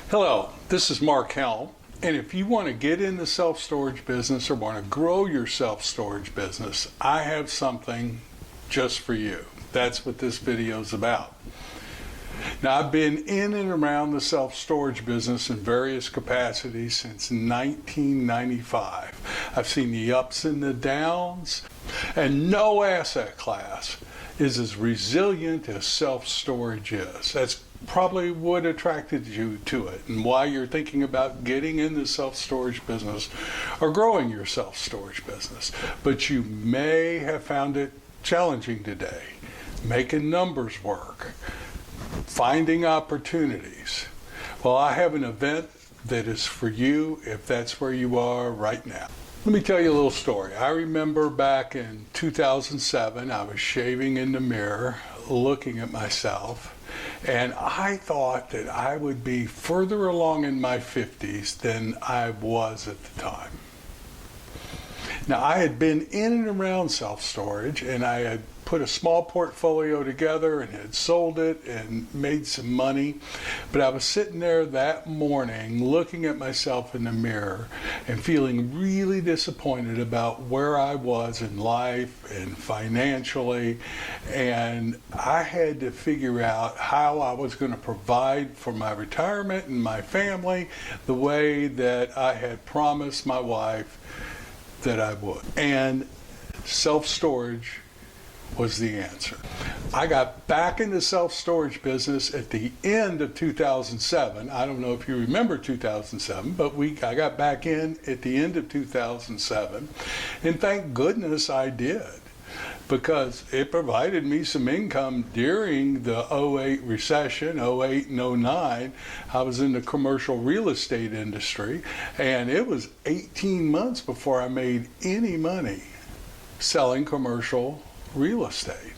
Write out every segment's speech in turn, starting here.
Hello, this is Mark Helm, and if you want to get in the self-storage business or want to grow your self-storage business, I have something just for you. That's what this video is about. Now, I've been in and around the self-storage business in various capacities since 1995. I've seen the ups and the downs, and no asset class is as resilient as self-storage is. That's probably what attracted you to it and why you're thinking about getting in the self-storage business or growing your self-storage business. But you may have found it challenging today, making numbers work, finding opportunities. Well, I have an event that is for you if that's where you are right now. Let me tell you a little story. I remember back in 2007, I was shaving in the mirror, looking at myself, and I thought that I would be further along in my 50s than I was at the time. Now, I had been in and around self-storage, and I had put a small portfolio together and had sold it and made some money. But I was sitting there that morning looking at myself in the mirror and feeling really disappointed about where I was in life and financially. And I had to figure out how I was going to provide for my retirement and my family the way that I had promised my wife that I would. And self-storage was the answer. I got back in the self-storage business at the end of 2007. I don't know if you remember 2007, but I got back in at the end of 2007. And thank goodness I did, because it provided me some income during the 08 recession, 08 and 09. I was in the commercial real estate industry, and it was 18 months before I made any money selling commercial real estate.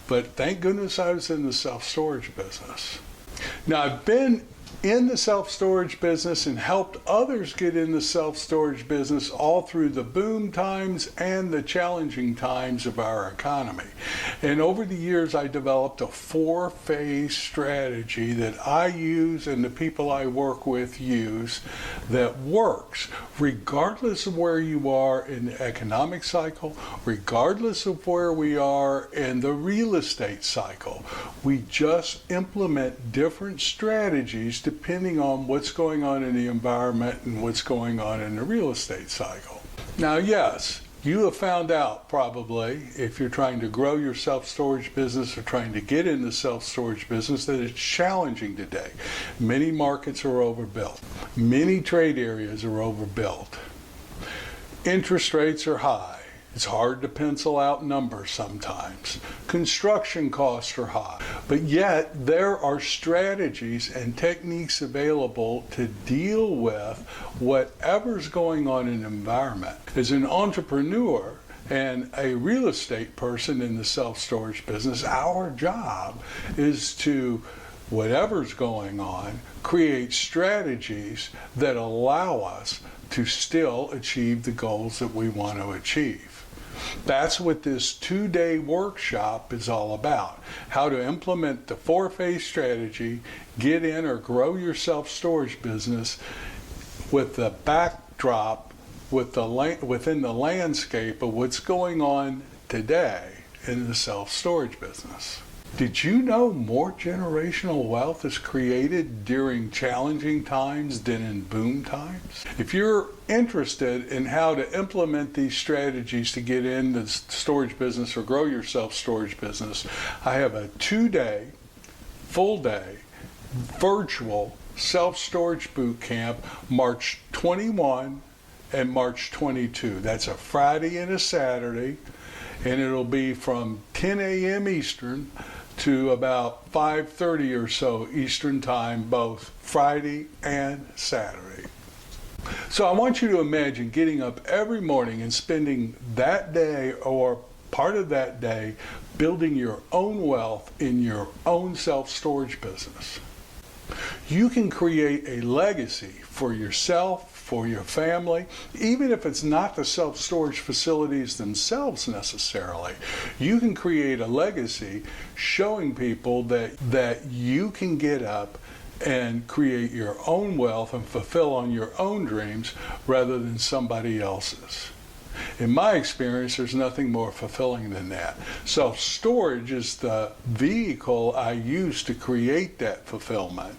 But thank goodness I was in the self-storage business. Now, I've been in the self-storage business and helped others get in the self-storage business all through the boom times and the challenging times of our economy. And over the years, I developed a 4-phase strategy that I use and the people I work with use that works regardless of where you are in the economic cycle, regardless of where we are in the real estate cycle. We just implement different strategies depending on what's going on in the environment and what's going on in the real estate cycle. Now, yes, you have found out probably, if you're trying to grow your self-storage business or trying to get in the self-storage business, that it's challenging today. Many markets are overbuilt. Many trade areas are overbuilt. Interest rates are high. It's hard to pencil out numbers sometimes. Construction costs are high. But yet, there are strategies and techniques available to deal with whatever's going on in the environment. As an entrepreneur and a real estate person in the self-storage business, our job is to, whatever's going on, create strategies that allow us to still achieve the goals that we want to achieve. That's what this 2-day workshop is all about. How to implement the 4-phase strategy, get in or grow your self-storage business with the backdrop, within the landscape of what's going on today in the self-storage business. Did you know more generational wealth is created during challenging times than in boom times? If you're interested in how to implement these strategies to get in the storage business or grow your self-storage business, I have a 2-day, full-day, virtual self-storage bootcamp, March 21 and March 22. That's a Friday and a Saturday, and it'll be from 10 a.m. Eastern to about 5:30 or so Eastern time, both Friday and Saturday. So I want you to imagine getting up every morning and spending that day or part of that day building your own wealth in your own self-storage business. You can create a legacy for yourself, for your family, even if it's not the self-storage facilities themselves necessarily. You can create a legacy showing people that you can get up and create your own wealth and fulfill on your own dreams rather than somebody else's. In my experience, there's nothing more fulfilling than that. Self-storage is the vehicle I use to create that fulfillment.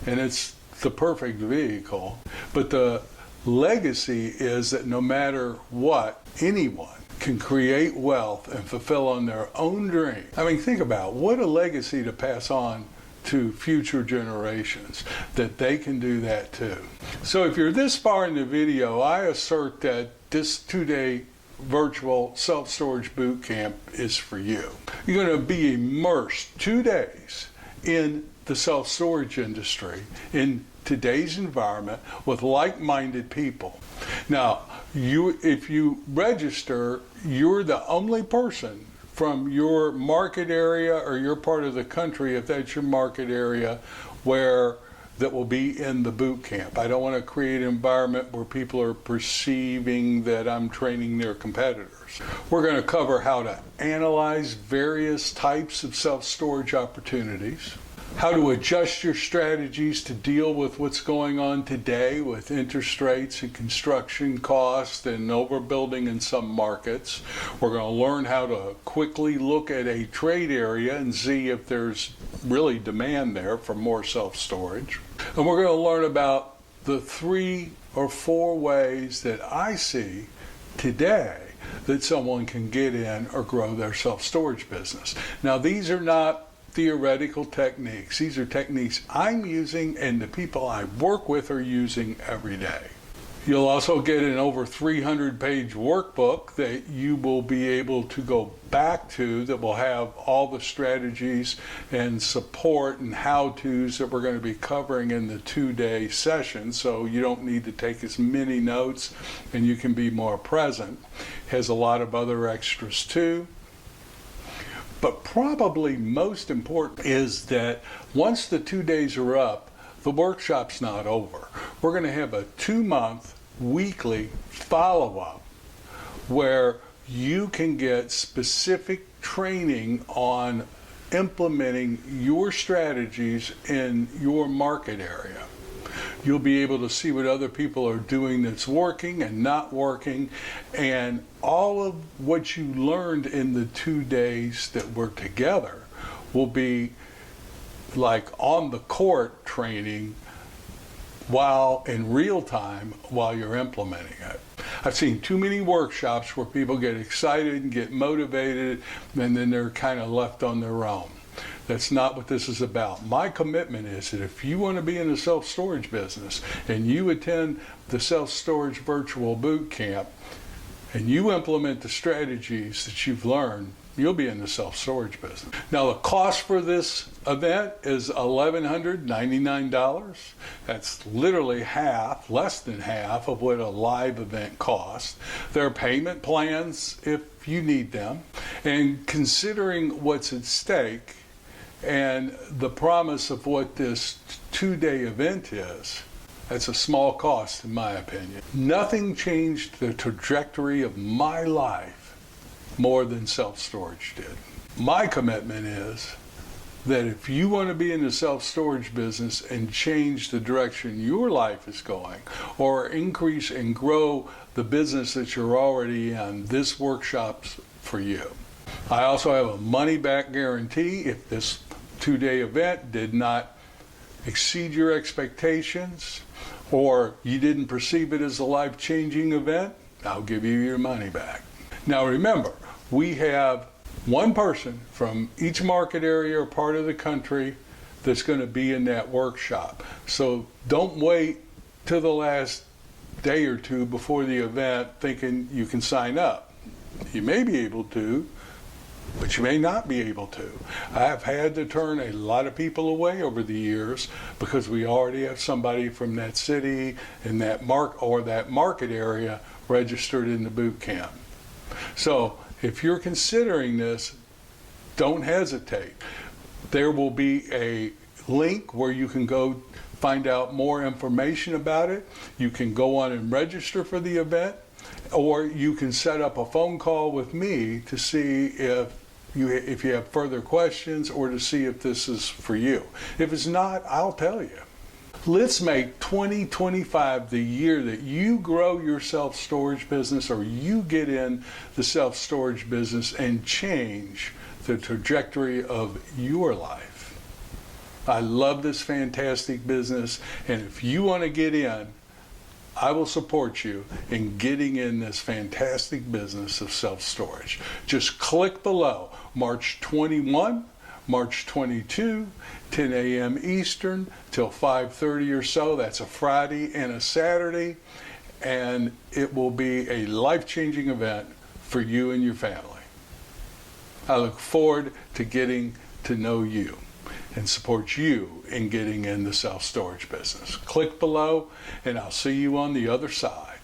And it's the perfect vehicle. But the legacy is that no matter what, anyone can create wealth and fulfill on their own dream. I mean, think about what a legacy to pass on to future generations, that they can do that too. So if you're this far in the video, I assert that this 2-day virtual self-storage boot camp is for you. You're going to be immersed 2 days in the self-storage industry in today's environment with like-minded people. Now, if you register, you're the only person from your market area or your part of the country, if that's your market area, that will be in the boot camp. I don't want to create an environment where people are perceiving that I'm training their competitors. We're going to cover how to analyze various types of self-storage opportunities, how to adjust your strategies to deal with what's going on today with interest rates and construction costs and overbuilding in some markets. We're going to learn how to quickly look at a trade area and see if there's really demand there for more self-storage. And we're going to learn about the 3 or 4 ways that I see today that someone can get in or grow their self-storage business. Now, these are not theoretical techniques. These are techniques I'm using and the people I work with are using every day. You'll also get an over 300-page workbook that you will be able to go back to that will have all the strategies and support and how-tos that we're going to be covering in the 2-day session, so you don't need to take as many notes and you can be more present. It has a lot of other extras too. But probably most important is that once the 2 days are up, the workshop's not over. We're going to have a 2-month weekly follow-up where you can get specific training on implementing your strategies in your market area. You'll be able to see what other people are doing that's working and not working, and all of what you learned in the 2 days that we're together will be like on the court training while in real time while you're implementing it. I've seen too many workshops where people get excited and get motivated and then they're kind of left on their own. That's not what this is about. My commitment is that if you want to be in the self-storage business and you attend the Self-Storage Virtual Bootcamp and you implement the strategies that you've learned, you'll be in the self-storage business. Now, the cost for this event is $1,199. That's literally half, less than half of what a live event costs. There are payment plans if you need them. And considering what's at stake and the promise of what this 2-day event is, that's a small cost in my opinion. Nothing changed the trajectory of my life more than self-storage did. My commitment is that if you want to be in the self-storage business and change the direction your life is going, or increase and grow the business that you're already in, this workshop's for you. I also have a money-back guarantee. If this 2-day event did not exceed your expectations, or you didn't perceive it as a life-changing event, I'll give you your money back. Now remember, we have one person from each market area or part of the country that's going to be in that workshop. So don't wait till the last day or two before the event thinking you can sign up. You may be able to, but you may not be able to. I've had to turn a lot of people away over the years because we already have somebody from that city and that market area registered in the boot camp. So if you're considering this, don't hesitate. There will be a link where you can go find out more information about it. You can go on and register for the event, or you can set up a phone call with me to see if if you have further questions or to see if this is for you. If it's not, I'll tell you. Let's make 2025 the year that you grow your self-storage business, or you get in the self-storage business and change the trajectory of your life. I love this fantastic business, and if you want to get in, I will support you in getting in this fantastic business of self-storage. Just click below, March 21, March 22, 10 a.m. Eastern till 5:30 or so. That's a Friday and a Saturday, and it will be a life-changing event for you and your family. I look forward to getting to know you and support you in getting in the self-storage business. Click below, and I'll see you on the other side.